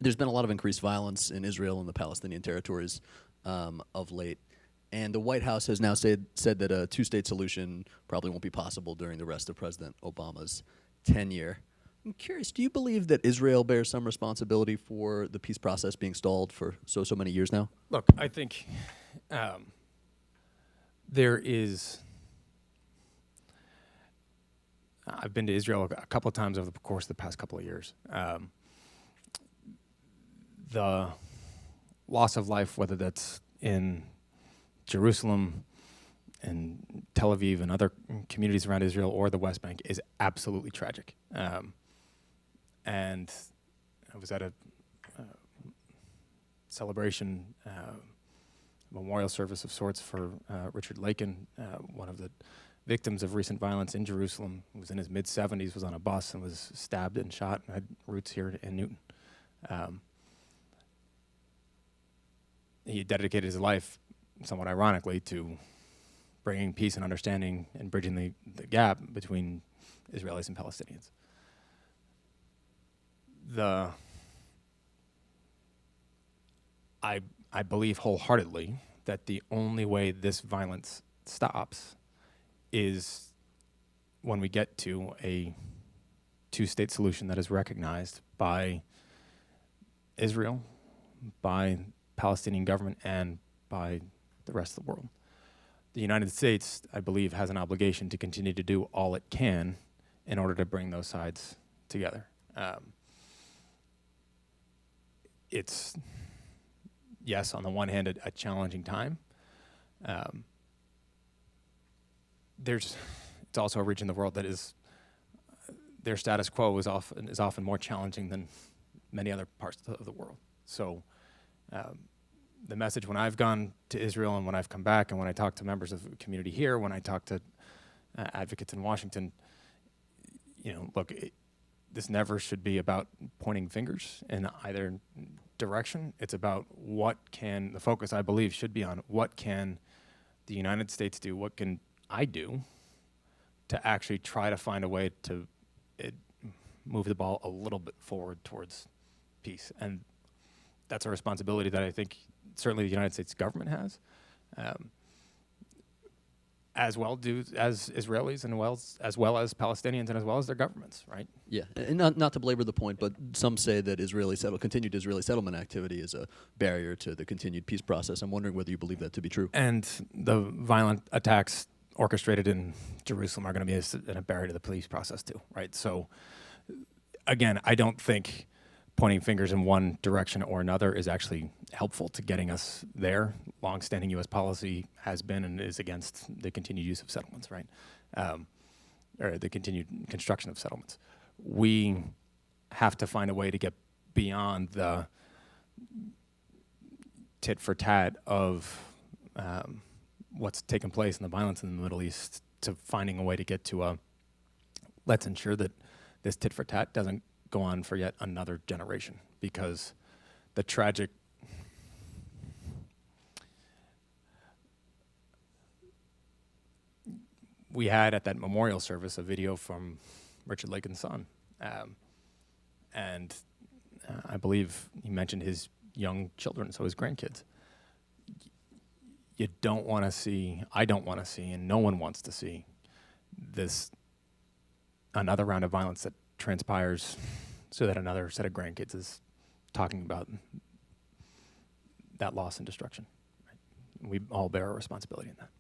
There's been a lot of increased violence in Israel and the Palestinian territories of late. And the White House has now said that a two-state solution probably won't be possible during the rest of President Obama's tenure. I'm curious, do you believe that Israel bears some responsibility for the peace process being stalled for so many years now? Look, I think there is. I've been to Israel a couple of times over the course of the past couple of years. The loss of life, whether that's in Jerusalem and Tel Aviv and other communities around Israel or the West Bank, is absolutely tragic. And I was at a celebration, memorial service of sorts for Richard Lakin, one of the victims of recent violence in Jerusalem. He was in his mid-70s, was on a bus and was stabbed and shot, and had roots here in Newton. He dedicated his life, somewhat ironically, to bringing peace and understanding and bridging the gap between Israelis and Palestinians. I believe wholeheartedly that the only way this violence stops is when we get to a two-state solution that is recognized by Israel, by Palestinian government, and by the rest of the world. The United States, I believe, has an obligation to continue to do all it can in order to bring those sides together. It's, yes, on the one hand, a challenging time. It's also a region of the world that is, their status quo is often more challenging than many other parts of the world. So the message when I've gone to Israel and when I've come back and when I talk to members of the community here, when I talk to advocates in Washington, look, this never should be about pointing fingers in either direction. It's about the focus, I believe, should be on what can the United States do, what can I do to actually try to find a way to move the ball a little bit forward towards peace. And that's a responsibility that I think certainly the United States government has, as well as Israelis and as well as Palestinians and as well as their governments, right? Yeah, and not to belabor the point, but some say that continued Israeli settlement activity is a barrier to the continued peace process. I'm wondering whether you believe that to be true. And the violent attacks orchestrated in Jerusalem are going to be a barrier to the peace process too, right? So, again, I don't think pointing fingers in one direction or another is actually helpful to getting us there. Long-standing U.S. policy has been and is against the continued use of settlements, right? Or the continued construction of settlements. We have to find a way to get beyond the tit for tat of what's taken place in the violence in the Middle East to finding a way to get to let's ensure that this tit for tat doesn't go on for yet another generation, because the tragic we had at that memorial service a video from Richard Lakin's son, and I believe he mentioned his young children, so his grandkids. You don't want to see, I don't want to see, and no one wants to see another round of violence that transpires so that another set of grandkids is talking about that loss and destruction. Right? We all bear a responsibility in that.